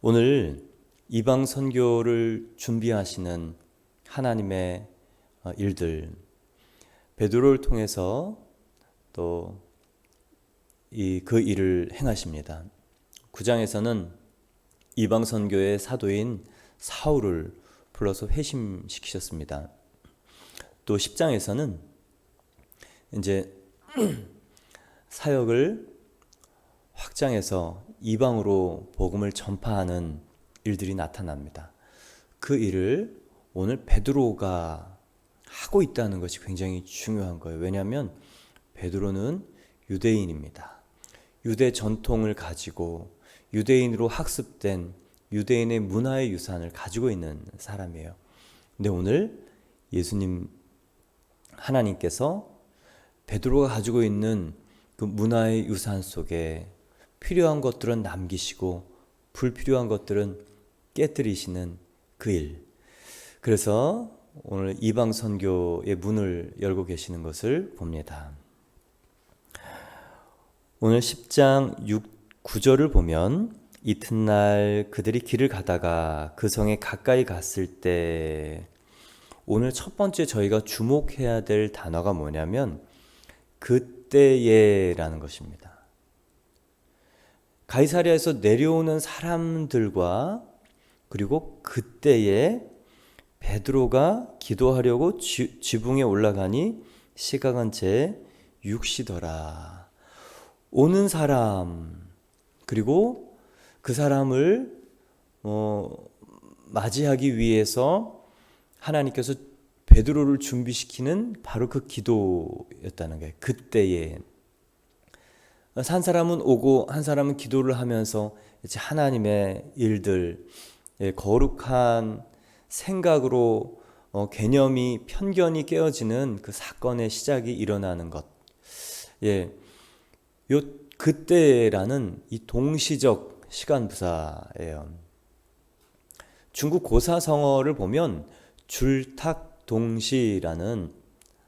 오늘 이방 선교를 준비하시는 하나님의 일들, 베드로를 통해서 또 그 일을 행하십니다. 9장에서는 이방 선교의 사도인 사울을 불러서 회심시키셨습니다. 또 10장에서는 이제 사역을 확장해서 이방으로 복음을 전파하는 일들이 나타납니다. 그 일을 오늘 베드로가 하고 있다는 것이 굉장히 중요한 거예요. 왜냐하면 베드로는 유대인입니다. 유대 전통을 가지고 유대인으로 학습된 유대인의 문화의 유산을 가지고 있는 사람이에요. 근데 오늘 예수님 하나님께서 베드로가 가지고 있는 그 문화의 유산 속에 필요한 것들은 남기시고 불필요한 것들은 깨뜨리시는 그 일. 그래서 오늘 이방 선교의 문을 열고 계시는 것을 봅니다. 오늘 10장 9절을 보면 이튿날 그들이 길을 가다가 그 성에 가까이 갔을 때, 오늘 첫 번째 저희가 주목해야 될 단어가 뭐냐면 그때에라는 것입니다. 가이사랴에서 내려오는 사람들과 그리고 그때에 베드로가 기도하려고 지붕에 올라가니 시각은 제 6시더라. 오는 사람 그리고 그 사람을 맞이하기 위해서 하나님께서 베드로를 준비시키는 바로 그 기도였다는 거예요. 그때에 한 사람은 오고 한 사람은 기도를 하면서 이제 하나님의 일들, 거룩한 생각으로 개념이 편견이 깨어지는 그 사건의 시작이 일어나는 것. 요 그때라는 이 동시적 시간 부사예요. 중국 고사성어를 보면 줄탁동시라는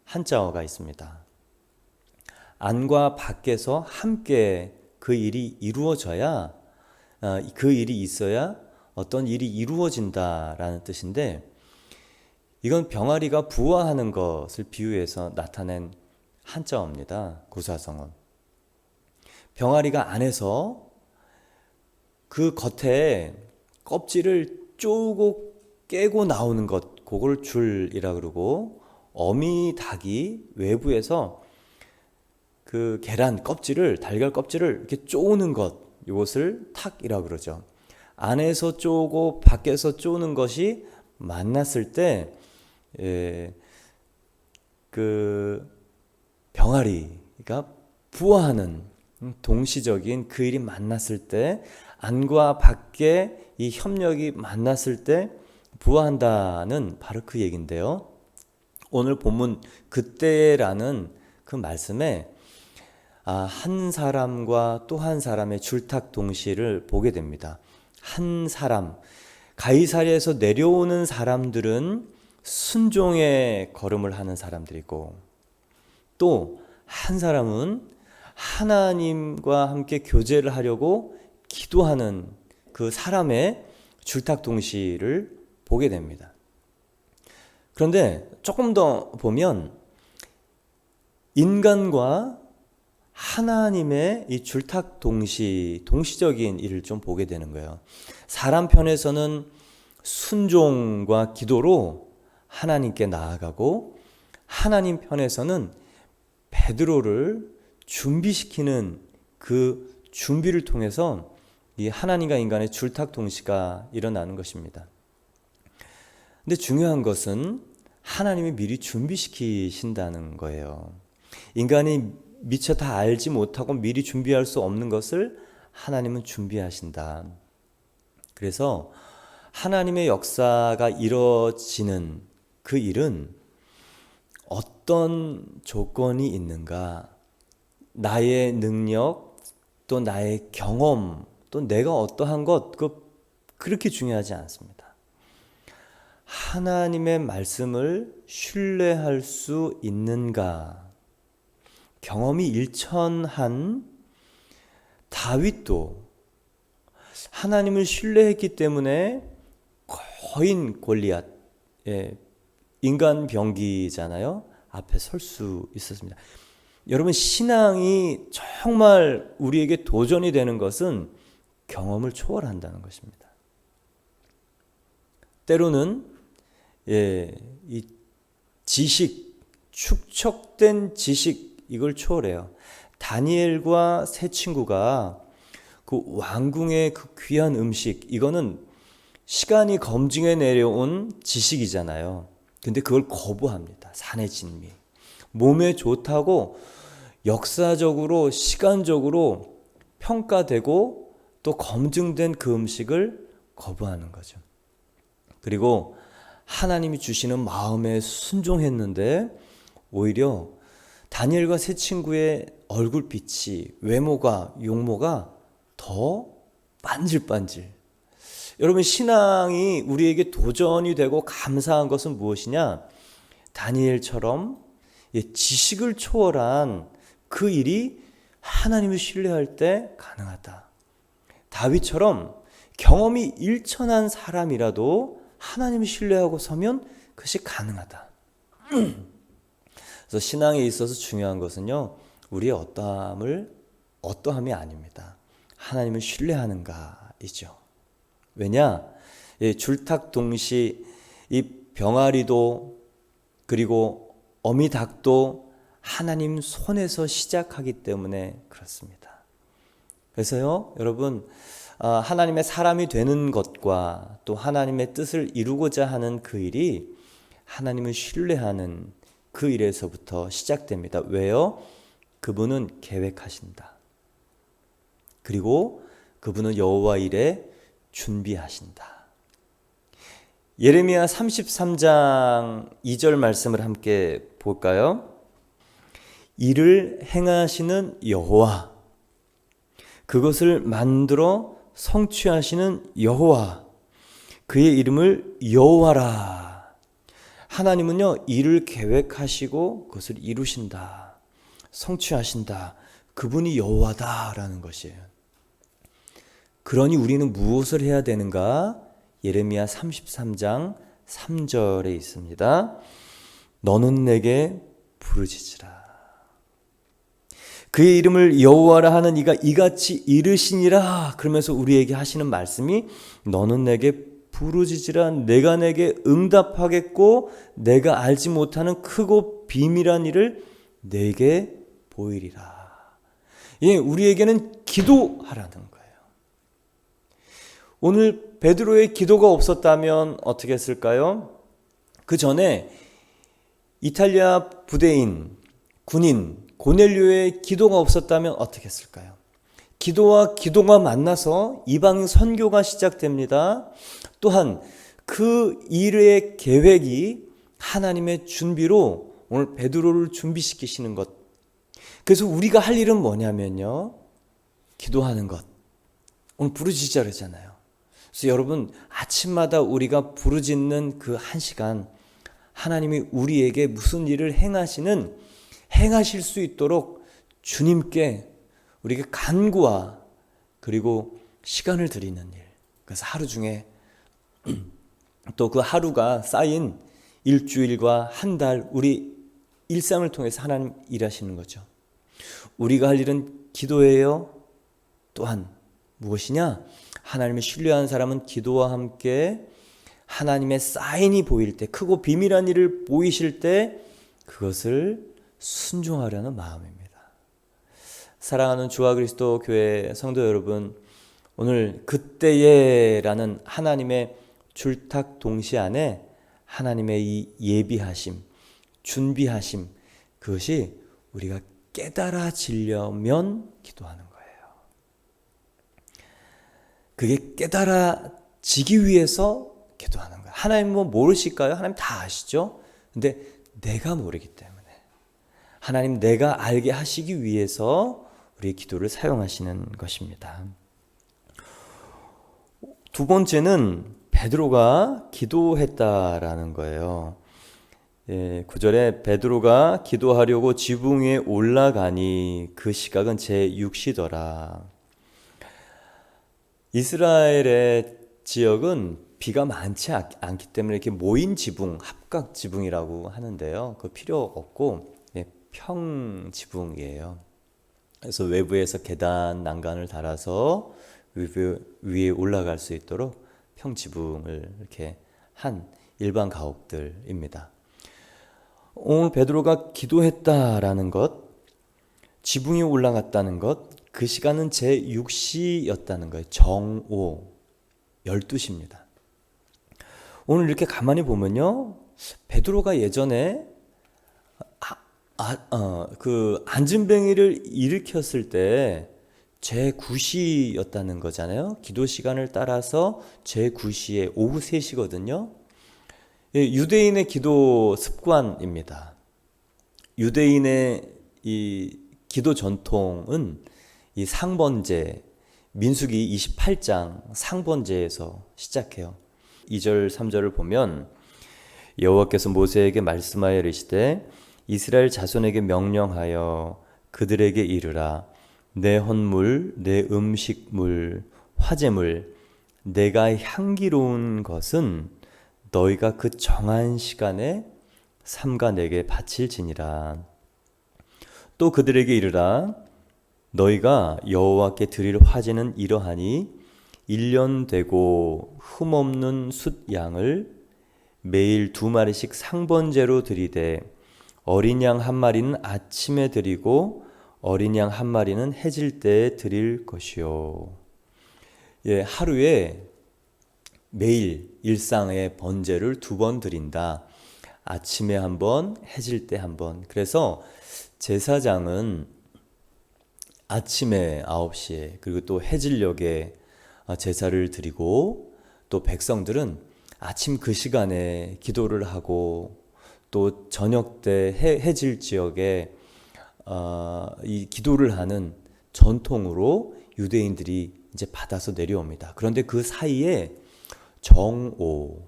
한자어가 있습니다. 안과 밖에서 함께 그 일이 이루어져야, 그 일이 있어야 어떤 일이 이루어진다라는 뜻인데, 이건 병아리가 부화하는 것을 비유해서 나타낸 한자어입니다. 고사성어. 병아리가 안에서 그 겉에 껍질을 쪼고 깨고 나오는 것, 그걸 줄이라 그러고, 어미 닭이 외부에서 그 계란 껍질을, 달걀 껍질을 이렇게 쪼는 것, 이것을 탁이라 그러죠. 안에서 쪼고 밖에서 쪼는 것이 만났을 때, 그 병아리가 부화하는 동시적인 그 일이 만났을 때, 안과 밖에 이 협력이 만났을 때 부화한다는 바로 그 얘기인데요. 오늘 본문 그때라는 그 말씀에 한 사람과 또 한 사람의 줄탁 동시를 보게 됩니다. 한 사람, 가이사랴에서 내려오는 사람들은 순종의 걸음을 하는 사람들이고, 또 한 사람은 하나님과 함께 교제를 하려고 기도하는 그 사람의 줄탁 동시를 보게 됩니다. 그런데 조금 더 보면 인간과 하나님의 이 줄탁 동시적인 일을 좀 보게 되는 거예요. 사람 편에서는 순종과 기도로 하나님께 나아가고, 하나님 편에서는 베드로를 준비시키는 그 준비를 통해서 이 하나님과 인간의 줄탁 동시가 일어나는 것입니다. 근데 중요한 것은 하나님이 미리 준비시키신다는 거예요. 인간이 미처 다 알지 못하고 미리 준비할 수 없는 것을 하나님은 준비하신다. 그래서 하나님의 역사가 이루어지는 그 일은 어떤 조건이 있는가, 나의 능력, 또 나의 경험, 또 내가 어떠한 것, 그렇게 중요하지 않습니다. 하나님의 말씀을 신뢰할 수 있는가, 경험이 일천한 다윗도 하나님을 신뢰했기 때문에 거인 골리앗, 인간 병기잖아요. 앞에 설 수 있었습니다. 여러분, 신앙이 정말 우리에게 도전이 되는 것은 경험을 초월한다는 것입니다. 때로는 이 지식, 축적된 지식, 이걸 초월해요. 다니엘과 세 친구가 그 왕궁의 그 귀한 음식, 이거는 시간이 검증해 내려온 지식이잖아요. 근데 그걸 거부합니다. 산의 진미. 몸에 좋다고 역사적으로, 시간적으로 평가되고 또 검증된 그 음식을 거부하는 거죠. 그리고 하나님이 주시는 마음에 순종했는데 오히려 다니엘과 세 친구의 얼굴빛이, 외모가, 용모가 더 반질반질. 여러분, 신앙이 우리에게 도전이 되고 감사한 것은 무엇이냐? 다니엘처럼 지식을 초월한 그 일이 하나님을 신뢰할 때 가능하다. 다윗처럼 경험이 일천한 사람이라도 하나님을 신뢰하고 서면 그것이 가능하다. 그래서 신앙에 있어서 중요한 것은요, 우리의 어떠함이 아닙니다. 하나님을 신뢰하는가이죠. 왜냐? 줄탁동시 이 병아리도 그리고 어미닭도 하나님 손에서 시작하기 때문에 그렇습니다. 그래서요, 여러분, 하나님의 사람이 되는 것과 또 하나님의 뜻을 이루고자 하는 그 일이 하나님을 신뢰하는 그 일에서부터 시작됩니다. 왜요? 그분은 계획하신다. 그리고 그분은 여호와 일에 준비하신다. 예레미야 33장 2절 말씀을 함께 볼까요? 이를 행하시는 여호와, 그것을 만들어 성취하시는 여호와, 그의 이름을 여호와라. 하나님은요, 일을 계획하시고 그것을 이루신다, 성취하신다. 그분이 여호와다라는 것이에요. 그러니 우리는 무엇을 해야 되는가? 예레미야 33장 3절에 있습니다. 너는 내게 부르짖으라. 그의 이름을 여호와라 하는 이가 이같이 이르시니라. 그러면서 우리에게 하시는 말씀이 너는 내게 부르짖으라. 내가 내게 응답하겠고 내가 알지 못하는 크고 비밀한 일을 내게 보이리라. 우리에게는 기도하라는 거예요. 오늘 베드로의 기도가 없었다면 어떻게 했을까요? 그 전에 이탈리아 부대인, 군인 고넬료의 기도가 없었다면 어떻게 했을까요? 기도와 기도가 만나서 이방 선교가 시작됩니다. 또한 그 일의 계획이 하나님의 준비로 오늘 베드로를 준비시키시는 것. 그래서 우리가 할 일은 뭐냐면요, 기도하는 것. 오늘 부르짖자 그러잖아요. 그래서 여러분, 아침마다 우리가 부르짖는 그 한 시간, 하나님이 우리에게 무슨 일을 행하실 수 있도록 주님께 우리에게 간구와 그리고 시간을 드리는 일. 그래서 하루 중에 또 그 하루가 쌓인 일주일과 한 달, 우리 일상을 통해서 하나님 일하시는 거죠. 우리가 할 일은 기도예요. 또한 무엇이냐? 하나님을 신뢰하는 사람은 기도와 함께 하나님의 사인이 보일 때, 크고 비밀한 일을 보이실 때 그것을 순종하려는 마음입니다. 사랑하는 주와 그리스도 교회 성도 여러분, 오늘 그때에라는 하나님의 줄탁 동시 안에 하나님의 이 예비하심, 준비하심, 그것이 우리가 깨달아지려면 기도하는 거예요. 그게 깨달아지기 위해서 기도하는 거예요. 하나님 모르실까요? 하나님 다 아시죠? 근데 내가 모르기 때문에 하나님 내가 알게 하시기 위해서 우리의 기도를 사용하시는 것입니다. 두 번째는 베드로가 기도했다라는 거예요. 9절에 베드로가 기도하려고 지붕 위에 올라가니 그 시각은 제6시더라. 이스라엘의 지역은 비가 많지 않기 때문에 이렇게 모인 지붕, 합각 지붕이라고 하는데요. 그 필요 없고 평 지붕이에요. 그래서 외부에서 계단, 난간을 달아서 위에 올라갈 수 있도록 평 지붕을 이렇게 한 일반 가옥들입니다. 오늘 베드로가 기도했다라는 것, 지붕이 올라갔다는 것, 그 시간은 제6시였다는 거예요. 정오 12시입니다. 오늘 이렇게 가만히 보면요, 베드로가 예전에 그 안진뱅이를 일으켰을 때 제9시였다는 거잖아요. 기도 시간을 따라서 제9시에 오후 3시거든요. 유대인의 기도 습관입니다. 유대인의 이 기도 전통은 이 상번제, 민수기 28장 상번제에서 시작해요. 2절 3절을 보면 여호와께서 모세에게 말씀하여 이르시되 이스라엘 자손에게 명령하여 그들에게 이르라. 내 헌물, 내 음식물, 화제물, 내가 향기로운 것은 너희가 그 정한 시간에 삼가 내게 바칠지니라. 또 그들에게 이르라. 너희가 여호와께 드릴 화제는 이러하니 1년 되고 흠없는 숫 양을 매일 2마리씩 상번제로 드리되 어린 양 1마리는 아침에 드리고 어린 양 1마리는 해질 때에 드릴 것이요. 하루에 매일 일상의 번제를 2번 드린다. 아침에 1번, 해질 때 1번. 그래서 제사장은 아침에 9시에 그리고 또 해질녘에 제사를 드리고, 또 백성들은 아침 그 시간에 기도를 하고 또 저녁 때 해질 지역에 이 기도를 하는 전통으로 유대인들이 이제 받아서 내려옵니다. 그런데 그 사이에 정오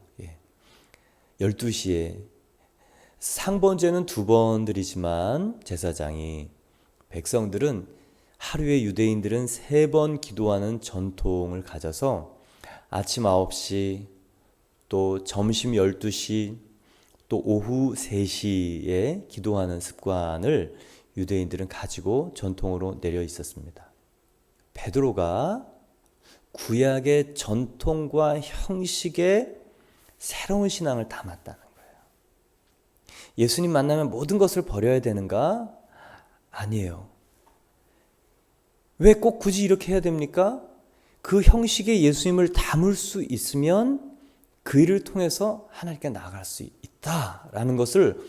12시에 상번제는 2번 드리지만 제사장이, 백성들은 하루에 유대인들은 3번 기도하는 전통을 가져서 아침 9시, 또 점심 12시, 또 오후 3시에 기도하는 습관을 유대인들은 가지고 전통으로 내려 있었습니다. 베드로가 구약의 전통과 형식의 새로운 신앙을 담았다는 거예요. 예수님 만나면 모든 것을 버려야 되는가? 아니에요. 왜 꼭 굳이 이렇게 해야 됩니까? 그 형식의 예수님을 담을 수 있으면 그 일을 통해서 하나님께 나아갈 수 있다라는 것을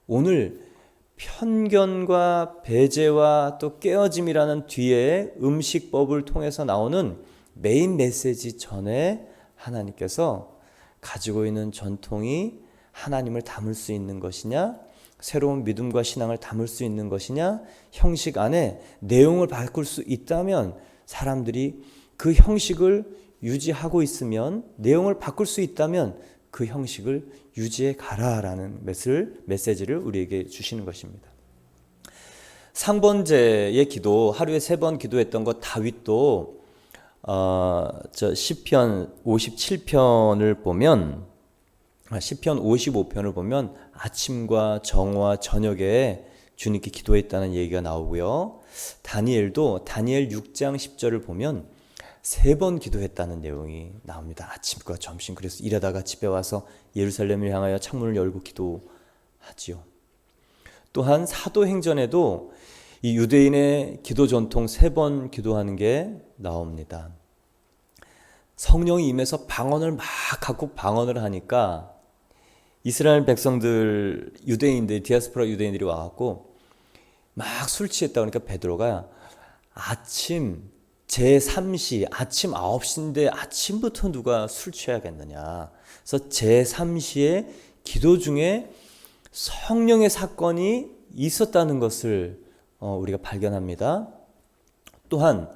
오늘 편견과 배제와 또 깨어짐이라는 뒤에 음식법을 통해서 나오는 메인 메시지 전에 하나님께서 가지고 있는 전통이 하나님을 담을 수 있는 것이냐, 새로운 믿음과 신앙을 담을 수 있는 것이냐, 형식 안에 내용을 바꿀 수 있다면 사람들이 그 형식을 유지하고 있으면, 내용을 바꿀 수 있다면 그 형식을 유지해 가라라는 메시지를 우리에게 주시는 것입니다. 상번제의 기도, 하루에 3번 기도했던 것, 다윗도 시편 57편을 보면, 시편 55편을 보면 아침과 정오와 저녁에 주님께 기도했다는 얘기가 나오고요. 다니엘도 다니엘 6장 10절을 보면 3번 기도했다는 내용이 나옵니다. 아침과 점심. 그래서 일하다가 집에 와서 예루살렘을 향하여 창문을 열고 기도하지요. 또한 사도행전에도 이 유대인의 기도 전통 3번 기도하는 게 나옵니다. 성령이 임해서 방언을 막 각국 방언을 하니까 이스라엘 백성들, 유대인들, 디아스포라 유대인들이 와갖고 막 술 취했다 그러니까 베드로가 아침 제3시, 아침 9시인데 아침부터 누가 술 취하겠느냐. 그래서 제3시에 기도 중에 성령의 사건이 있었다는 것을 우리가 발견합니다. 또한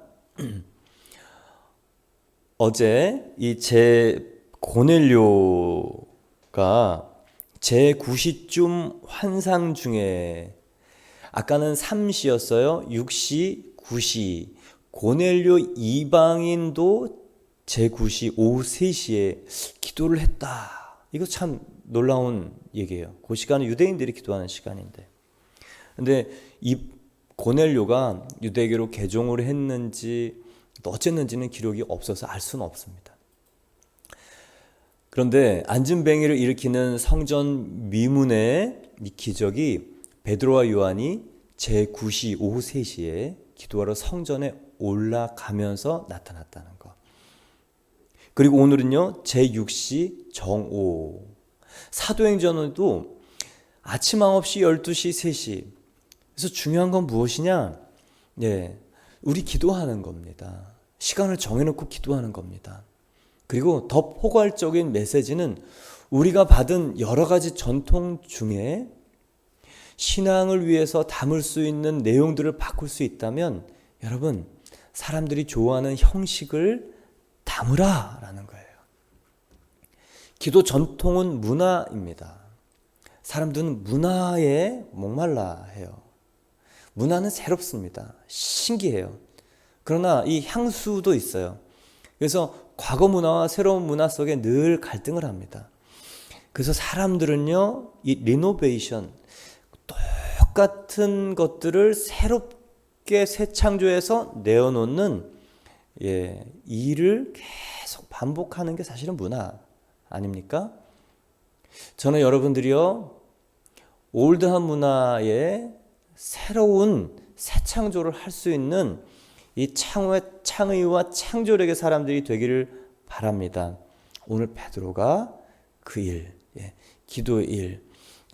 어제 이 고넬료가 제9시쯤 환상 중에, 아까는 3시였어요. 6시, 9시. 고넬료 이방인도 제9시 오후 3시에 기도를 했다. 이거 참 놀라운 얘기예요. 그 시간은 유대인들이 기도하는 시간인데. 근데 이 고넬료가 유대교로 개종을 했는지 또 어쨌는지는 기록이 없어서 알 수는 없습니다. 그런데 안진뱅이를 일으키는 성전 미문의 이 기적이 베드로와 요한이 제9시 오후 3시에 기도하러 성전에 올라가면서 나타났다는 것. 그리고 오늘은요, 제6시 정오. 사도행전에도 아침 9시, 12시, 3시. 그래서 중요한 건 무엇이냐? 우리 기도하는 겁니다. 시간을 정해놓고 기도하는 겁니다. 그리고 더 포괄적인 메시지는 우리가 받은 여러 가지 전통 중에 신앙을 위해서 담을 수 있는 내용들을 바꿀 수 있다면 여러분, 사람들이 좋아하는 형식을 담으라 라는 거예요. 기도 전통은 문화입니다. 사람들은 문화에 목말라 해요. 문화는 새롭습니다. 신기해요. 그러나 이 향수도 있어요. 그래서 과거 문화와 새로운 문화 속에 늘 갈등을 합니다. 그래서 사람들은요, 이 리노베이션, 똑같은 것들을 새롭게 새 창조해서 내어놓는 일을 계속 반복하는 게 사실은 문화 아닙니까? 저는 여러분들이요, 올드한 문화에 새로운 새 창조를 할 수 있는 이 창의와 창조력의 사람들이 되기를 바랍니다. 오늘 베드로가 그 일, 기도의 일,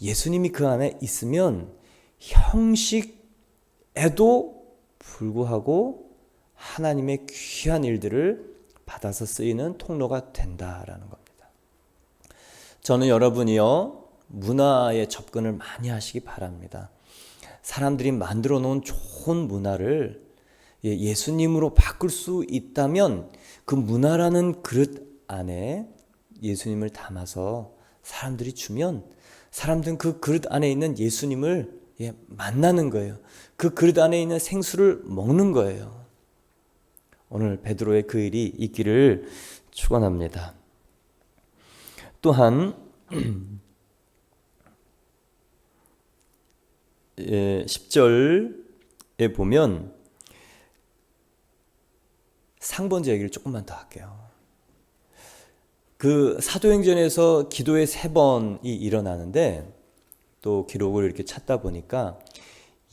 예수님이 그 안에 있으면 형식에도 불구하고 하나님의 귀한 일들을 받아서 쓰이는 통로가 된다라는 겁니다. 저는 여러분이요, 문화에 접근을 많이 하시기 바랍니다. 사람들이 만들어 놓은 좋은 문화를 예수님으로 바꿀 수 있다면 그 문화라는 그릇 안에 예수님을 담아서 사람들이 주면 사람들은 그 그릇 안에 있는 예수님을 만나는 거예요. 그 그릇 안에 있는 생수를 먹는 거예요. 오늘 베드로의 그 일이 있기를 축원합니다. 또한 10절에 보면 상번제 얘기를 조금만 더 할게요. 그 사도행전에서 기도의 3번이 일어나는데 또 기록을 이렇게 찾다 보니까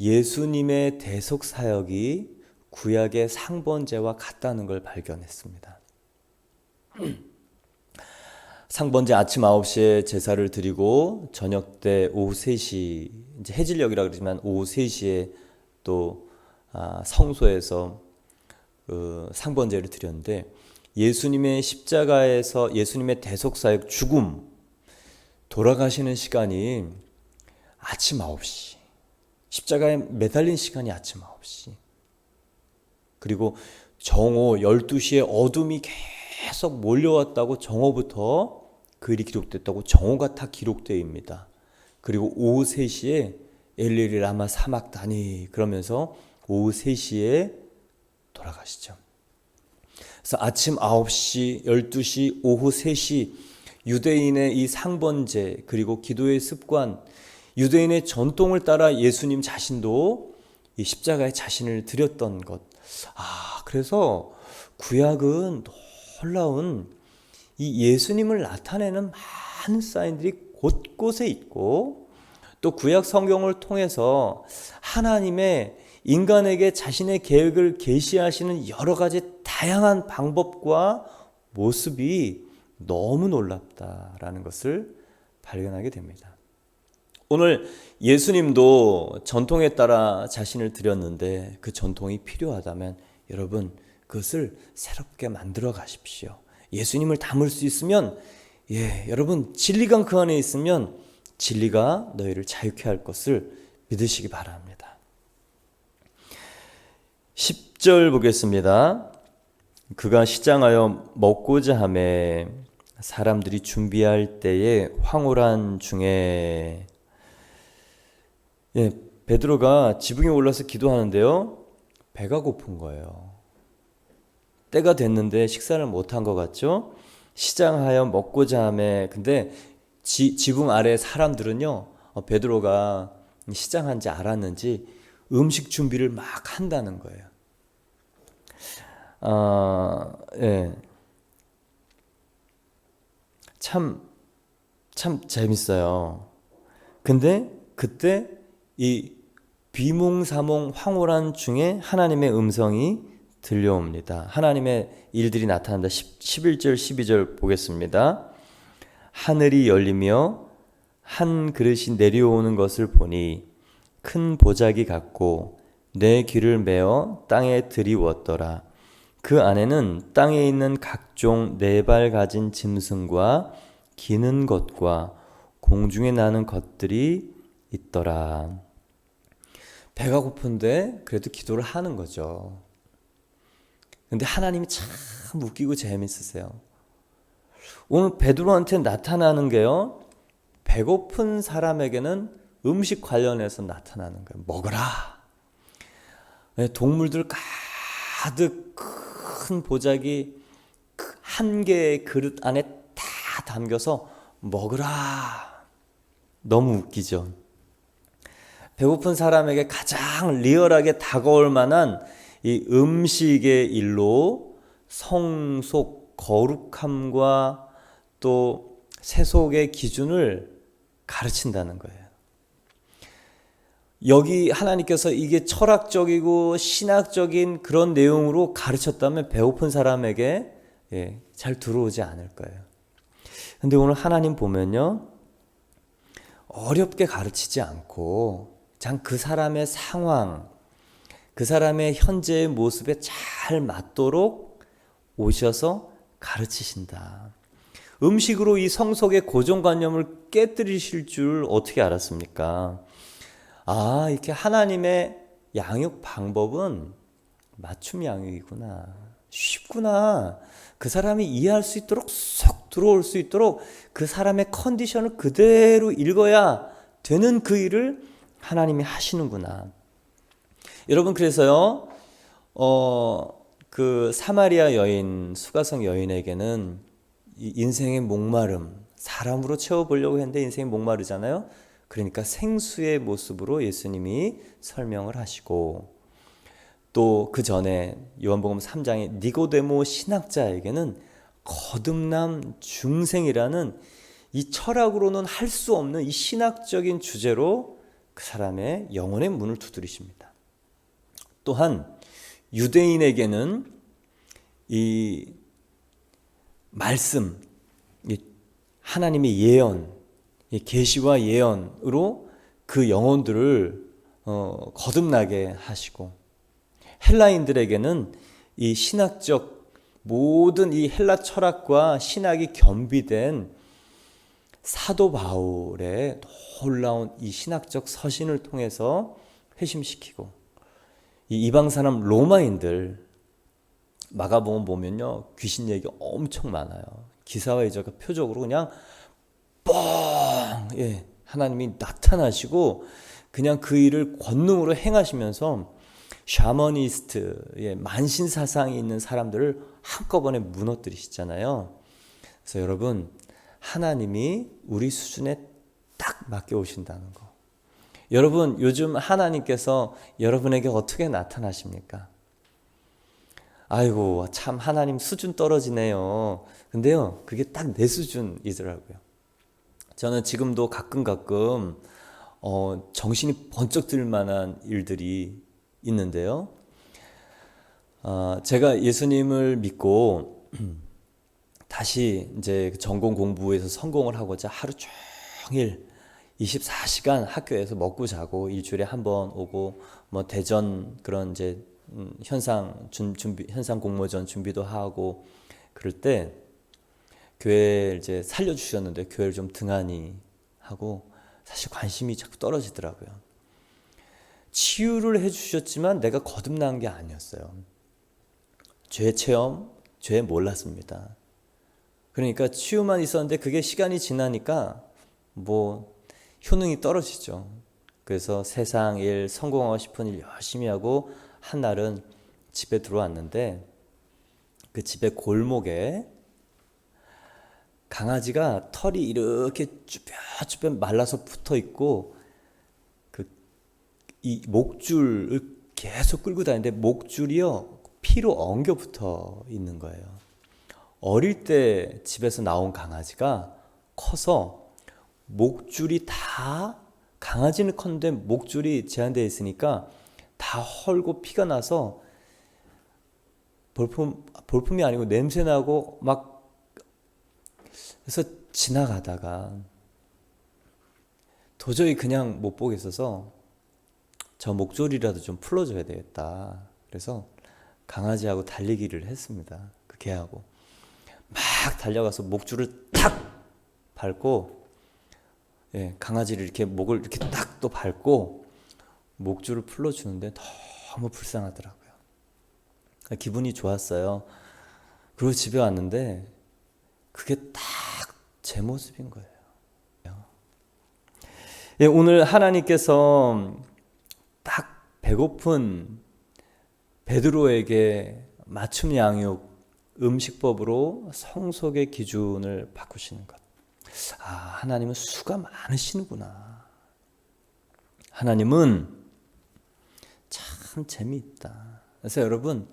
예수님의 대속 사역이 구약의 상번제와 같다는 걸 발견했습니다. 상번제 아침 9시에 제사를 드리고 저녁 때 오후 3시, 이제 해질녘이라 그러지만 오후 3시에 또 성소에서 그 상번제를 드렸는데 예수님의 십자가에서 예수님의 대속사역 죽음 돌아가시는 시간이 아침 9시, 십자가에 매달린 시간이 아침 9시, 그리고 정오 12시에 어둠이 계속 몰려왔다고 정오부터 그 일이 기록됐다고 정오가 다 기록되어 있습니다. 그리고 오후 3시에 엘리리 라마 사막다니 그러면서 오후 3시에 돌아가시죠. 그래서 아침 9시, 12시, 오후 3시 유대인의 이 상번제 그리고 기도의 습관, 유대인의 전통을 따라 예수님 자신도 이 십자가에 자신을 드렸던 것. 그래서 구약은 놀라운 이 예수님을 나타내는 많은 사인들이 곳곳에 있고 또 구약 성경을 통해서 하나님의 인간에게 자신의 계획을 계시하시는 여러 가지 다양한 방법과 모습이 너무 놀랍다라는 것을 발견하게 됩니다. 오늘 예수님도 전통에 따라 자신을 드렸는데 그 전통이 필요하다면 여러분 그것을 새롭게 만들어 가십시오. 예수님을 담을 수 있으면 여러분 진리가 그 안에 있으면 진리가 너희를 자유케 할 것을 믿으시기 바랍니다. 10절 보겠습니다. 그가 시장하여 먹고자 하매 사람들이 준비할 때에 황홀한 중에 베드로가 지붕에 올라서 기도하는데요. 배가 고픈 거예요. 때가 됐는데 식사를 못한 것 같죠? 시장하여 먹고자 하매. 근데 지붕 아래 사람들은요, 베드로가 시장한지 알았는지 음식 준비를 막 한다는 거예요. 예. 참 재밌어요. 근데 그때 이 비몽사몽 황홀한 중에 하나님의 음성이 들려옵니다. 하나님의 일들이 나타난다. 11절 12절 보겠습니다. 하늘이 열리며 한 그릇이 내려오는 것을 보니 큰 보자기 같고 내 귀를 메어 땅에 들이웠더라. 그 안에는 땅에 있는 각종 네 발 가진 짐승과 기는 것과 공중에 나는 것들이 있더라. 배가 고픈데 그래도 기도를 하는 거죠. 근데 하나님이 참 웃기고 재밌으세요. 오늘 베드로한테 나타나는 게요, 배고픈 사람에게는 음식 관련해서 나타나는 거예요. 먹어라. 동물들 가득 큰 보자기 한 개의 그릇 안에 다 담겨서 먹으라. 너무 웃기죠. 배고픈 사람에게 가장 리얼하게 다가올 만한 이 음식의 일로 성속, 거룩함과 또 세속의 기준을 가르친다는 거예요. 여기 하나님께서 이게 철학적이고 신학적인 그런 내용으로 가르쳤다면 배고픈 사람에게 잘 들어오지 않을 거예요. 근데 오늘 하나님 보면요, 어렵게 가르치지 않고 그냥 그 사람의 상황, 그 사람의 현재의 모습에 잘 맞도록 오셔서 가르치신다. 음식으로 이 성속의 고정관념을 깨뜨리실 줄 어떻게 알았습니까? 이렇게 하나님의 양육 방법은 맞춤 양육이구나. 쉽구나. 그 사람이 이해할 수 있도록 쏙 들어올 수 있도록 그 사람의 컨디션을 그대로 읽어야 되는 그 일을 하나님이 하시는구나. 여러분, 그래서요, 그 사마리아 여인, 수가성 여인에게는 이 인생의 목마름, 사람으로 채워보려고 했는데 인생이 목마르잖아요. 그러니까 생수의 모습으로 예수님이 설명을 하시고, 또 그 전에 요한복음 3장에 니고데모 신학자에게는 거듭남 중생이라는 이 철학으로는 할 수 없는 이 신학적인 주제로 그 사람의 영혼의 문을 두드리십니다. 또한 유대인에게는 이 말씀, 하나님의 예언, 계시와 예언으로 그 영혼들을 거듭나게 하시고, 헬라인들에게는 이 신학적 모든 이 헬라 철학과 신학이 겸비된 사도 바울의 놀라운 이 신학적 서신을 통해서 회심시키고, 이 이방 사람 로마인들 마가복음 보면요, 귀신 얘기 엄청 많아요. 기사와 이저가 표적으로 그냥 뻥, 하나님이 나타나시고 그냥 그 일을 권능으로 행하시면서 샤머니스트, 만신 사상이 있는 사람들을 한꺼번에 무너뜨리시잖아요. 그래서 여러분, 하나님이 우리 수준에 딱 맞게 오신다는 거. 여러분, 요즘 하나님께서 여러분에게 어떻게 나타나십니까? 아이고, 참 하나님 수준 떨어지네요. 근데요, 그게 딱 내 수준이더라고요. 저는 지금도 가끔 정신이 번쩍 들 만한 일들이 있는데요. 제가 예수님을 믿고 다시 이제 전공 공부에서 성공을 하고자 하루 종일 24시간 학교에서 먹고 자고 일주일에 한 번 오고, 뭐 대전 그런 이제 현상 공모전 준비도 하고 그럴 때 교회 이제 살려주셨는데 교회를 좀 등한히 하고 사실 관심이 자꾸 떨어지더라고요. 치유를 해주셨지만 내가 거듭난 게 아니었어요. 죄 체험, 죄 몰랐습니다. 그러니까 치유만 있었는데 그게 시간이 지나니까 뭐 효능이 떨어지죠. 그래서 세상 일, 성공하고 싶은 일 열심히 하고 한 날은 집에 들어왔는데 그 집의 골목에 강아지가 털이 이렇게 쭈뼛쭈뼛 말라서 붙어 있고 이 목줄을 계속 끌고 다니는데 목줄이요 피로 엉겨 붙어 있는 거예요. 어릴 때 집에서 나온 강아지가 커서 목줄이 다 강아지는 컸는데 목줄이 제한되어 있으니까 다 헐고 피가 나서 볼품이 아니고 냄새 나고 막 그래서 지나가다가 도저히 그냥 못 보겠어서 저 목줄이라도 좀 풀어줘야 되겠다. 그래서 강아지하고 달리기를 했습니다. 그 개하고 막 달려가서 목줄을 탁 밟고 강아지를 이렇게 목을 이렇게 딱 또 밟고 목줄을 풀어주는데 너무 불쌍하더라고요. 기분이 좋았어요. 그리고 집에 왔는데 그게 딱 제 모습인 거예요. 오늘 하나님께서 딱 배고픈 베드로에게 맞춤 양육 음식법으로 성속의 기준을 바꾸시는 것. 하나님은 수가 많으시는구나. 하나님은 참 재미있다. 그래서 여러분,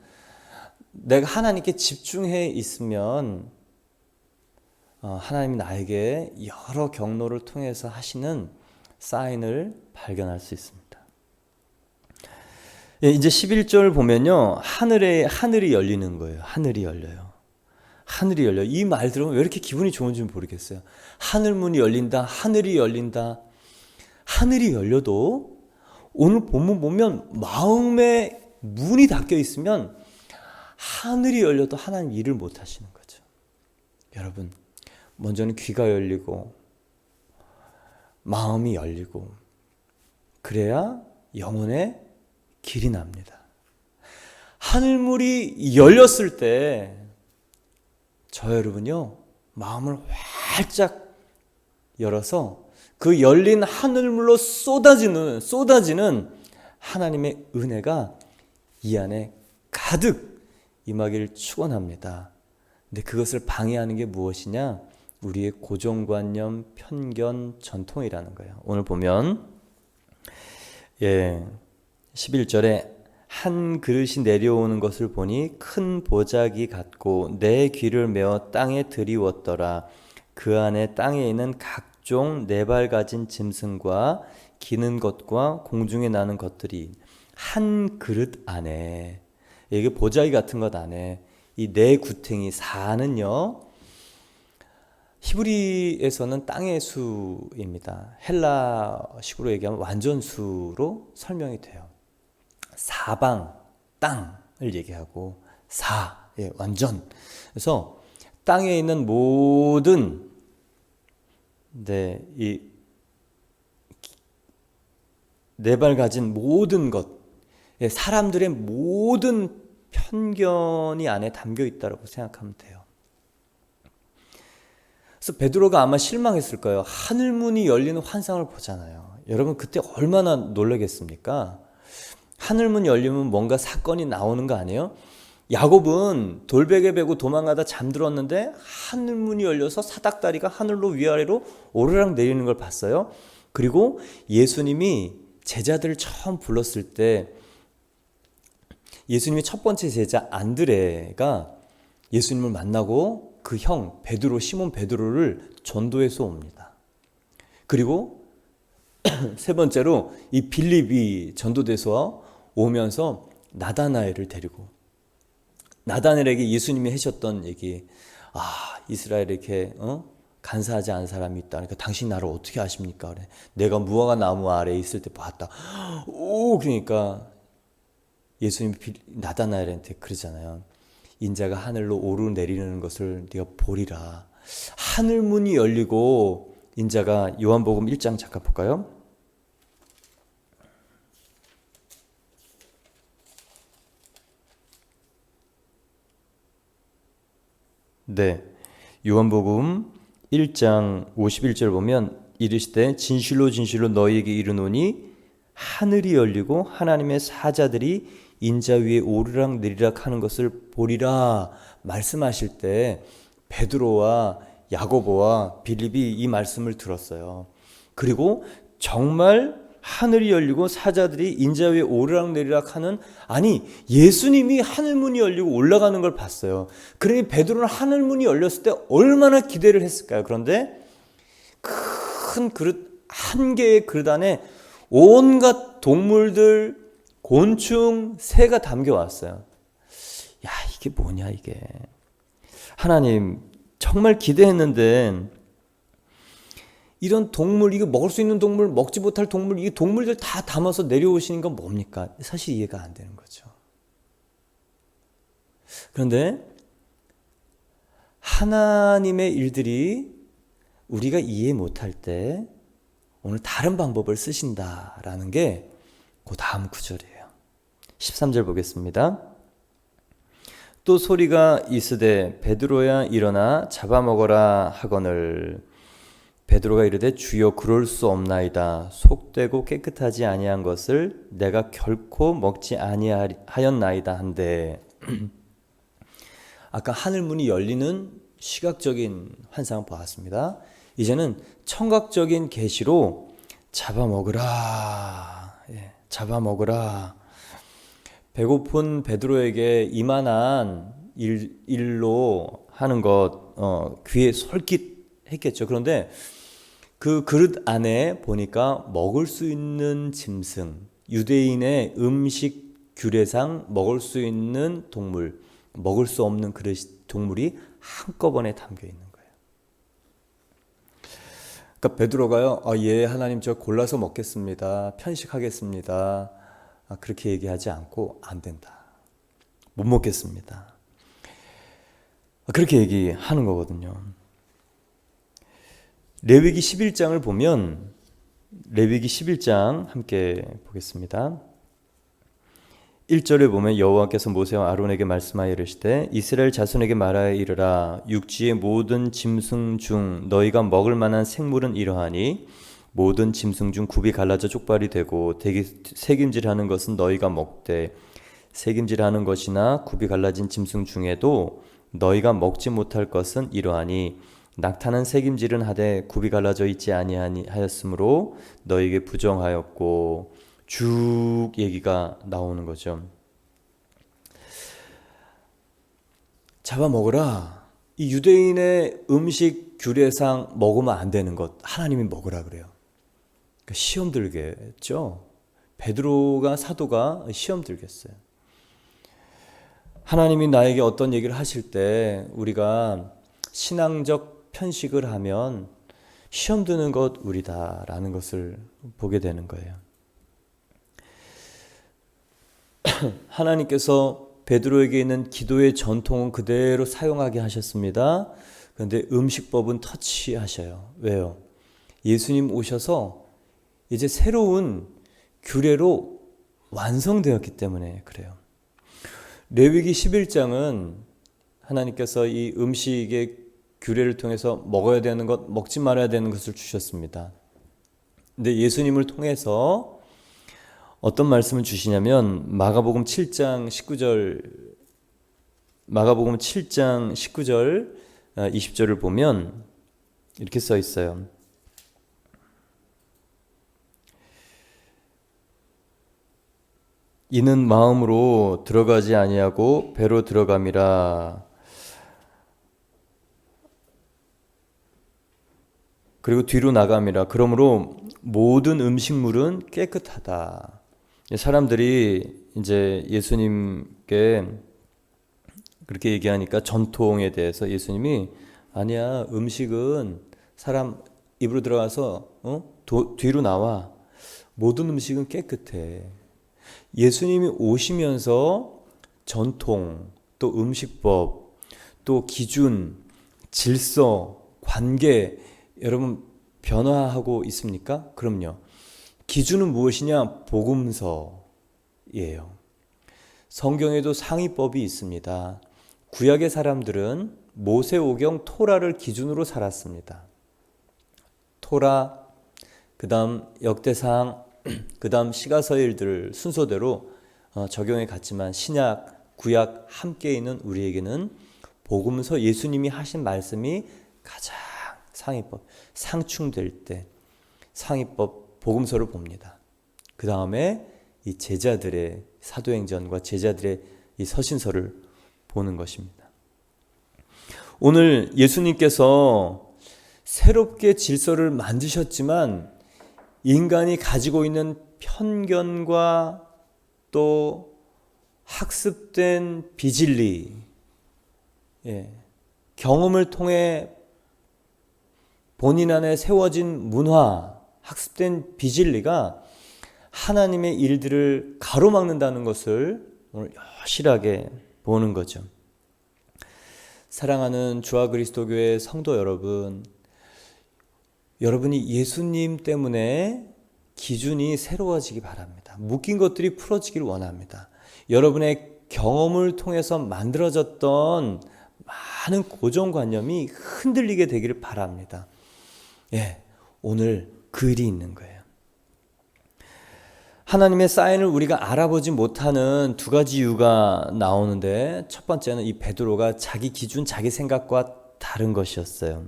내가 하나님께 집중해 있으면 하나님이 나에게 여러 경로를 통해서 하시는 사인을 발견할 수 있습니다. 이제 11절 보면요, 하늘이 열리는 거예요. 하늘이 열려요. 하늘이 열려. 이 말 들으면 왜 이렇게 기분이 좋은지 모르겠어요. 하늘문이 열린다. 하늘이 열린다. 하늘이 열려도 오늘 본문 보면 마음의 문이 닫혀 있으면 하늘이 열려도 하나님 일을 못 하시는 거죠. 여러분, 먼저는 귀가 열리고 마음이 열리고 그래야 영혼의 길이 납니다. 하늘문이 열렸을 때 저 여러분요 마음을 활짝 열어서 그 열린 하늘물로 쏟아지는 하나님의 은혜가 이 안에 가득 임하기를 축원합니다. 근데 그것을 방해하는 게 무엇이냐? 우리의 고정관념, 편견, 전통이라는 거예요. 오늘 보면 11절에 한 그릇이 내려오는 것을 보니 큰 보자기 같고 내 귀를 메어 땅에 들이웠더라. 그 안에 땅에 있는 각종 네 발 가진 짐승과 기는 것과 공중에 나는 것들이 한 그릇 안에, 이게 보자기 같은 것 안에 이 네 구탱이 사는요, 히브리에서는 땅의 수입니다. 헬라식으로 얘기하면 완전수로 설명이 돼요. 사방 땅을 얘기하고 완전. 그래서 땅에 있는 모든 이 네 발 가진 모든 것, 사람들의 모든 편견이 안에 담겨 있다고 생각하면 돼요. 그래서 베드로가 아마 실망했을 거예요. 하늘문이 열리는 환상을 보잖아요. 여러분 그때 얼마나 놀라겠습니까? 하늘문 열리면 뭔가 사건이 나오는 거 아니에요? 야곱은 돌베개 베고 도망가다 잠들었는데 하늘문이 열려서 사닥다리가 하늘로 위아래로 오르락 내리는 걸 봤어요. 그리고 예수님이 제자들을 처음 불렀을 때 예수님의 첫 번째 제자 안드레가 예수님을 만나고 그 형 시몬 베드로를 전도해서 옵니다. 그리고 세 번째로 이 빌립이 전도돼서 오면서 나다나엘을 데리고 나다나엘에게 예수님이 하셨던 얘기, 이스라엘에 이렇게 간사하지 않은 사람이 있다. 그러니까 당신 나를 어떻게 아십니까? 그래. 내가 무화과 나무 아래에 있을 때 봤다. 그러니까 예수님이 나다나엘한테 그러잖아요. 인자가 하늘로 오르내리는 것을 네가 보리라. 하늘문이 열리고 인자가 요한복음 1장 잠깐 볼까요? 요한복음 1장 51절 보면 이르시되 진실로 진실로 너희에게 이르노니 하늘이 열리고 하나님의 사자들이 인자 위에 오르락 내리락 하는 것을 보리라 말씀하실 때 베드로와 야고보와 빌립이 이 말씀을 들었어요. 그리고 정말 하늘이 열리고 사자들이 인자 위에 오르락 내리락 하는, 아니 예수님이 하늘문이 열리고 올라가는 걸 봤어요. 그러니 베드로는 하늘문이 열렸을 때 얼마나 기대를 했을까요? 그런데 큰 그릇, 한 개의 그릇 안에 온갖 동물들, 곤충, 새가 담겨왔어요. 야, 이게 뭐냐 이게. 하나님 정말 기대했는데 이런 동물, 이거 먹을 수 있는 동물, 먹지 못할 동물, 이 동물들 다 담아서 내려오시는 건 뭡니까? 사실 이해가 안 되는 거죠. 그런데 하나님의 일들이 우리가 이해 못할 때 오늘 다른 방법을 쓰신다라는 게 그 다음 구절이에요. 13절 보겠습니다. 또 소리가 있으되 베드로야 일어나 잡아먹어라 하거늘 베드로가 이르되 주여 그럴 수 없나이다. 속되고 깨끗하지 아니한 것을 내가 결코 먹지 아니하였나이다 한데 아까 하늘문이 열리는 시각적인 환상을 보았습니다. 이제는 청각적인 계시로 잡아먹으라. 잡아먹으라. 배고픈 베드로에게 이만한 일로 하는 것 귀에 솔깃했겠죠. 그런데 그 그릇 안에 보니까 먹을 수 있는 짐승, 유대인의 음식 규례상 먹을 수 있는 동물, 먹을 수 없는 동물이 한꺼번에 담겨 있는 거예요. 그러니까 베드로가요, 예, 하나님 저 골라서 먹겠습니다. 편식하겠습니다. 그렇게 얘기하지 않고 안 된다. 못 먹겠습니다. 그렇게 얘기하는 거거든요. 레위기 11장을 보면 레위기 11장 함께 보겠습니다. 1절에 보면 여호와께서 모세와 아론에게 말씀하여 이르시되 이스라엘 자손에게 말하여 이르라 육지의 모든 짐승 중 너희가 먹을 만한 생물은 이러하니 모든 짐승 중 굽이 갈라져 족발이 되고 새김질하는 것은 너희가 먹되 새김질하는 것이나 굽이 갈라진 짐승 중에도 너희가 먹지 못할 것은 이러하니 낙타는 새김질은 하되 굽이 갈라져 있지 아니하였으므로 너희에게 부정하였고 쭉 얘기가 나오는 거죠. 잡아먹으라. 이 유대인의 음식 규례상 먹으면 안 되는 것 하나님이 먹으라 그래요. 그러니까 시험 들겠죠. 베드로가 사도가 시험 들겠어요. 하나님이 나에게 어떤 얘기를 하실 때 우리가 신앙적 편식을 하면 시험 드는 것 우리다라는 것을 보게 되는 거예요. 하나님께서 베드로에게 있는 기도의 전통은 그대로 사용하게 하셨습니다. 그런데 음식법은 터치하셔요. 왜요? 예수님 오셔서 이제 새로운 규례로 완성되었기 때문에 그래요. 레위기 11장은 하나님께서 이 음식의 규례를 통해서 먹어야 되는 것, 먹지 말아야 되는 것을 주셨습니다. 근데 예수님을 통해서 어떤 말씀을 주시냐면 마가복음 7장 19절 20절을 보면 이렇게 써 있어요. 이는 마음으로 들어가지 아니하고 배로 들어감이라. 그리고 뒤로 나감이라. 그러므로 모든 음식물은 깨끗하다. 사람들이 이제 예수님께 그렇게 얘기하니까 전통에 대해서 예수님이 아니야, 음식은 사람 입으로 들어가서 뒤로 나와. 모든 음식은 깨끗해. 예수님이 오시면서 전통, 또 음식법, 또 기준, 질서, 관계 여러분 변화하고 있습니까? 그럼요. 기준은 무엇이냐? 복음서예요. 성경에도 상위법이 있습니다. 구약의 사람들은 모세오경 토라를 기준으로 살았습니다. 토라, 그 다음 역대상, 그 다음 시가서일들 순서대로 적용해 갔지만 신약, 구약 함께 있는 우리에게는 복음서 예수님이 하신 말씀이 가장 상위법, 상충될 때 상위법 복음서를 봅니다. 그 다음에 이 제자들의 사도행전과 제자들의 이 서신서를 보는 것입니다. 오늘 예수님께서 새롭게 질서를 만드셨지만 인간이 가지고 있는 편견과 또 학습된 비진리, 경험을 통해 본인 안에 세워진 문화, 학습된 비진리가 하나님의 일들을 가로막는다는 것을 오늘 여실하게 보는 거죠. 사랑하는 주와 그리스도 교회 성도 여러분, 여러분이 예수님 때문에 기준이 새로워지기 바랍니다. 묶인 것들이 풀어지기를 원합니다. 여러분의 경험을 통해서 만들어졌던 많은 고정관념이 흔들리게 되기를 바랍니다. 오늘 그 일이 있는 거예요. 하나님의 사인을 우리가 알아보지 못하는 두 가지 이유가 나오는데, 첫 번째는 이 베드로가 자기 기준, 자기 생각과 다른 것이었어요.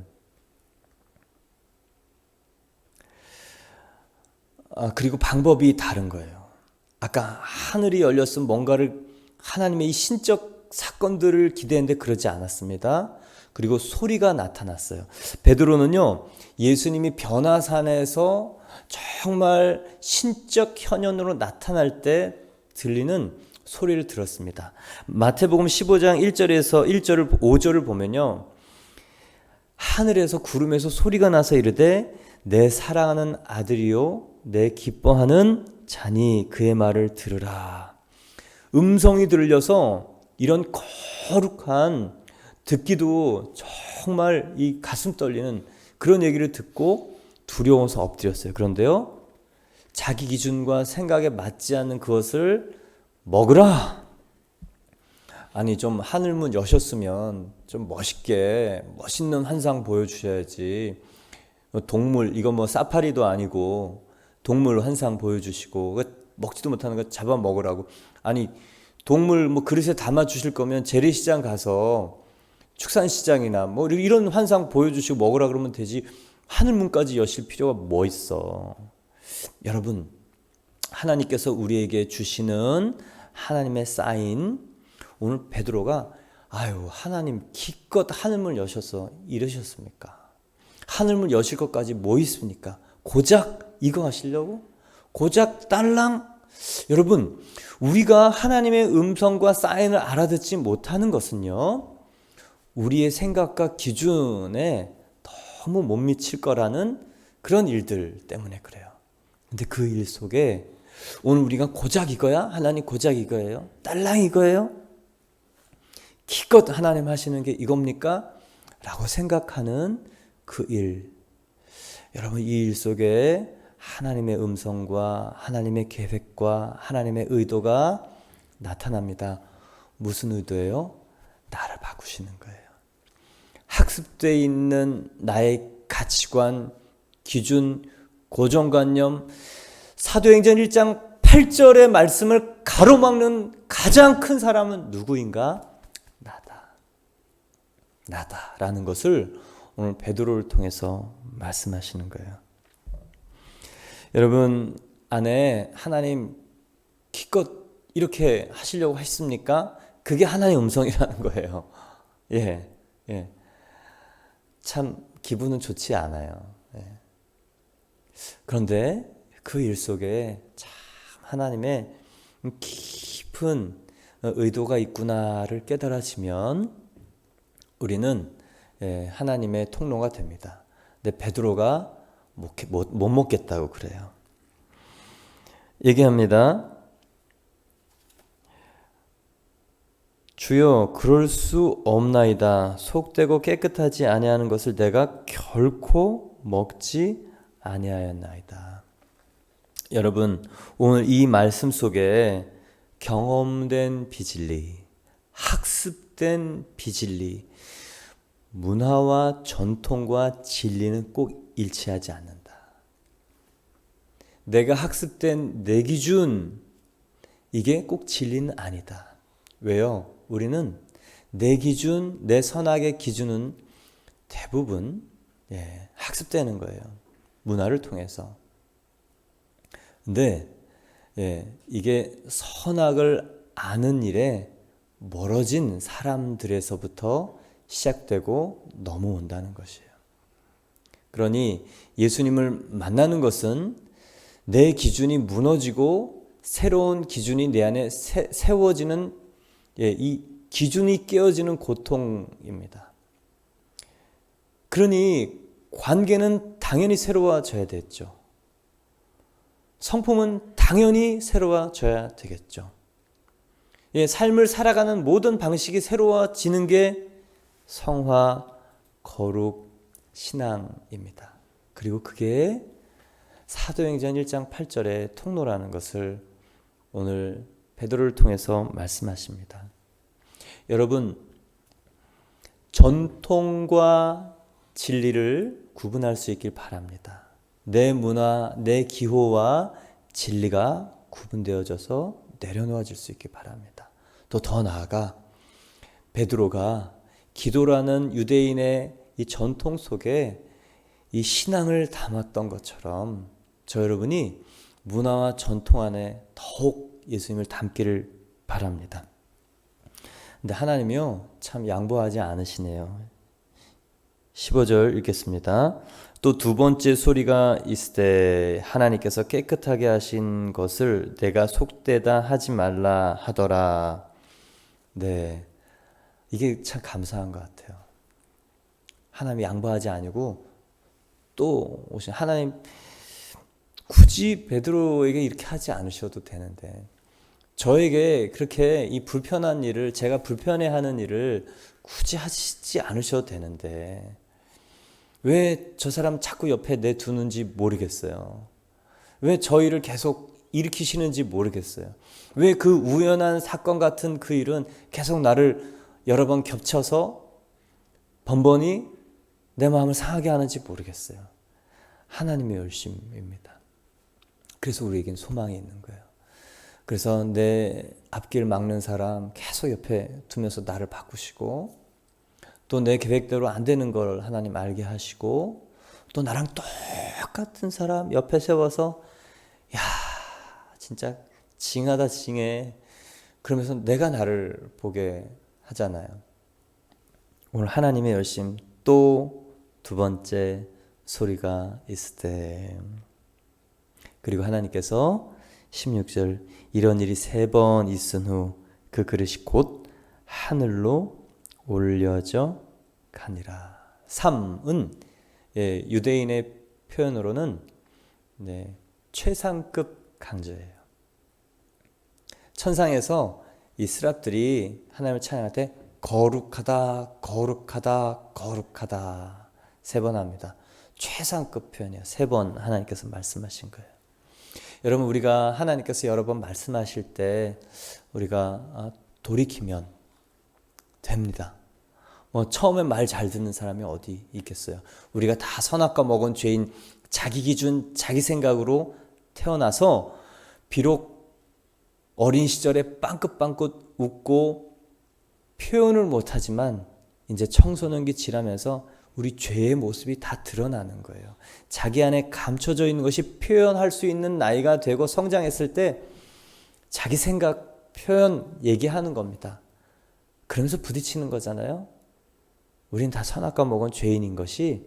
그리고 방법이 다른 거예요. 아까 하늘이 열렸으면 뭔가를 하나님의 이 신적 사건들을 기대했는데 그러지 않았습니다. 그리고 소리가 나타났어요. 베드로는요, 예수님이 변화산에서 정말 신적 현현으로 나타날 때 들리는 소리를 들었습니다. 마태복음 15장 1절에서 1절을 5절을 보면요, 하늘에서 구름에서 소리가 나서 이르되 내 사랑하는 아들이요 내 기뻐하는 자니 그의 말을 들으라. 음성이 들려서 이런 거룩한, 듣기도 정말 이 가슴 떨리는 그런 얘기를 듣고 두려워서 엎드렸어요. 그런데요, 자기 기준과 생각에 맞지 않는 그것을 먹으라. 아니, 좀 하늘문 여셨으면 좀 멋있게 멋있는 환상 보여주셔야지. 동물, 이거 뭐 사파리도 아니고 동물 환상 보여주시고 먹지도 못하는 거 잡아 먹으라고. 아니, 동물 뭐 그릇에 담아 주실 거면 재래시장 가서 축산시장이나 뭐 이런 환상 보여주시고 먹으라 그러면 되지, 하늘문까지 여실 필요가 뭐 있어. 여러분, 하나님께서 우리에게 주시는 하나님의 사인, 오늘 베드로가 하나님 기껏 하늘문 여셔서 이러셨습니까? 하늘문 여실 것까지 뭐 있습니까? 고작 이거 하시려고? 고작 딸랑? 여러분, 우리가 하나님의 음성과 사인을 알아듣지 못하는 것은요, 우리의 생각과 기준에 너무 못 미칠 거라는 그런 일들 때문에 그래요. 근데 그 일 속에 오늘 우리가 고작 이거야? 하나님 고작 이거예요? 딸랑 이거예요? 기껏 하나님 하시는 게 이겁니까? 라고 생각하는 그 일. 여러분, 이 일 속에 하나님의 음성과 하나님의 계획과 하나님의 의도가 나타납니다. 무슨 의도예요? 나를 바꾸시는 거예요. 학습되어 있는 나의 가치관, 기준, 고정관념, 사도행전 1장 8절의 말씀을 가로막는 가장 큰 사람은 누구인가? 나다라는 것을 오늘 베드로를 통해서 말씀하시는 거예요. 여러분 안에 하나님 기껏 이렇게 하시려고 했습니까? 그게 하나님의 음성이라는 거예요. 참 기분은 좋지 않아요. 그런데 그 일 속에 참 하나님의 깊은 의도가 있구나를 깨달아지면 우리는 하나님의 통로가 됩니다. 근데 베드로가 못 먹겠다고 그래요. 얘기합니다. 주여, 그럴 수 없나이다. 속되고 깨끗하지 아니하는 것을 내가 결코 먹지 아니하였나이다. 여러분, 오늘 이 말씀 속에 경험된 비진리, 학습된 비진리, 문화와 전통과 진리는 꼭 일치하지 않는다. 내가 학습된 내 기준, 이게 꼭 진리는 아니다. 왜요? 우리는 내 기준, 내 선악의 기준은 대부분 학습되는 거예요. 문화를 통해서. 근데 이게 선악을 아는 일에 멀어진 사람들에서부터 시작되고 넘어온다는 것이에요. 그러니 예수님을 만나는 것은 내 기준이 무너지고 새로운 기준이 내 안에 세워지는 이 기준이 깨어지는 고통입니다. 그러니 관계는 당연히 새로워져야 되겠죠. 성품은 당연히 새로워져야 되겠죠. 삶을 살아가는 모든 방식이 새로워지는 게 성화, 거룩, 신앙입니다. 그리고 그게 사도행전 1장 8절의 통로라는 것을 오늘 베드로를 통해서 말씀하십니다. 여러분, 전통과 진리를 구분할 수 있길 바랍니다. 내 문화, 내 기호와 진리가 구분되어져서 내려놓아질 수 있길 바랍니다. 또 더 나아가 베드로가 기도라는 유대인의 이 전통 속에 이 신앙을 담았던 것처럼 저 여러분이 문화와 전통 안에 더욱 예수님을 담기를 바랍니다. 근데 하나님이요 참 양보하지 않으시네요. 15절 읽겠습니다. 또 두 번째 소리가 있을 때 하나님께서 깨끗하게 하신 것을 내가 속되다 하지 말라 하더라. 네, 이게 참 감사한 것 같아요. 하나님이 양보하지 아니고 또 오신 하나님 굳이 베드로에게 이렇게 하지 않으셔도 되는데 저에게 그렇게 이 불편한 일을 제가 불편해하는 일을 굳이 하시지 않으셔도 되는데 왜 저 사람 자꾸 옆에 내두는지 모르겠어요. 왜 저 일을 계속 일으키시는지 모르겠어요. 왜 그 우연한 사건 같은 그 일은 계속 나를 여러 번 겹쳐서 번번이 내 마음을 상하게 하는지 모르겠어요. 하나님의 열심입니다. 그래서 우리에겐 소망이 있는 거예요. 그래서 내 앞길 막는 사람 계속 옆에 두면서 나를 바꾸시고 또 내 계획대로 안 되는 걸 하나님 알게 하시고 또 나랑 똑같은 사람 옆에 세워서 야 진짜 징하다 징해 그러면서 내가 나를 보게 하잖아요. 오늘 하나님의 열심 또 두 번째 소리가 있을 때 그리고 하나님께서 16절 이런 일이 3번 있은 후 그 그릇이 곧 하늘로 올려져 가니라. 3은 유대인의 표현으로는 최상급 강조예요. 천상에서 이 스랍들이 하나님을 찬양할 때 거룩하다 거룩하다 거룩하다 3번 합니다. 최상급 표현이에요. 3번 하나님께서 말씀하신 거예요. 여러분 우리가 하나님께서 여러 번 말씀하실 때 우리가 돌이키면 됩니다. 처음에 말 잘 듣는 사람이 어디 있겠어요. 우리가 다 선악과 먹은 죄인 자기 기준 자기 생각으로 태어나서 비록 어린 시절에 빵긋빵긋 웃고 표현을 못하지만 이제 청소년기 지나면서 우리 죄의 모습이 다 드러나는 거예요. 자기 안에 감춰져 있는 것이 표현할 수 있는 나이가 되고 성장했을 때 자기 생각, 표현, 얘기하는 겁니다. 그러면서 부딪히는 거잖아요. 우린 다 선악과 먹은 죄인인 것이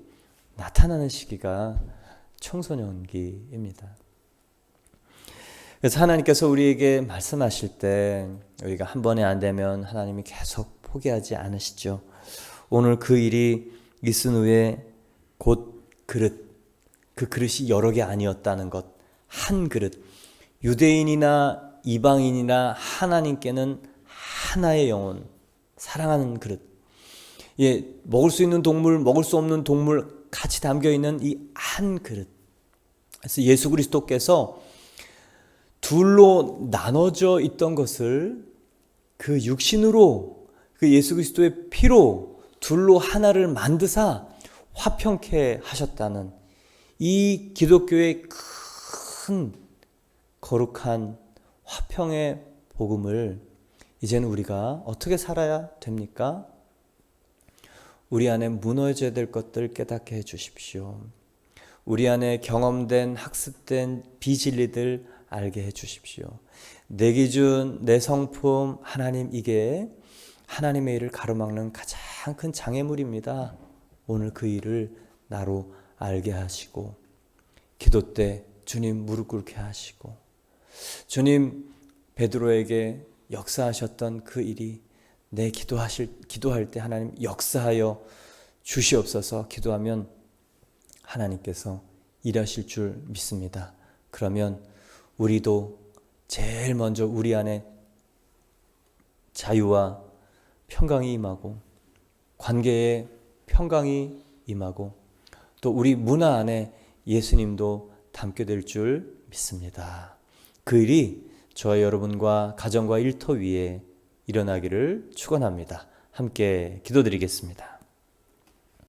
나타나는 시기가 청소년기입니다. 그래서 하나님께서 우리에게 말씀하실 때 우리가 한 번에 안 되면 하나님이 계속 포기하지 않으시죠. 오늘 그 일이 있은 후에 곧 그릇, 그 그릇이 여러 개 아니었다는 것, 한 그릇. 유대인이나 이방인이나 하나님께는 하나의 영혼, 사랑하는 그릇. 먹을 수 있는 동물, 먹을 수 없는 동물 같이 담겨있는 이 한 그릇. 그래서 예수 그리스도께서 둘로 나눠져 있던 것을 그 육신으로 그 예수 그리스도의 피로 둘로 하나를 만드사 화평케 하셨다는 이 기독교의 큰 거룩한 화평의 복음을 이제는 우리가 어떻게 살아야 됩니까? 우리 안에 무너져야 될 것들 깨닫게 해주십시오. 우리 안에 경험된 학습된 비진리들 알게 해주십시오. 내 기준, 내 성품, 하나님, 이게 하나님의 일을 가로막는 가장 큰 장애물입니다. 오늘 그 일을 나로 알게 하시고, 기도 때 주님 무릎 꿇게 하시고, 주님 베드로에게 역사하셨던 그 일이 내 기도할 때 하나님 역사하여 주시옵소서 기도하면 하나님께서 일하실 줄 믿습니다. 그러면 우리도 제일 먼저 우리 안에 자유와 평강이 임하고, 관계에 평강이 임하고, 또 우리 문화 안에 예수님도 담게 될 줄 믿습니다. 그 일이 저와 여러분과 가정과 일터 위에 일어나기를 축원합니다. 함께 기도드리겠습니다.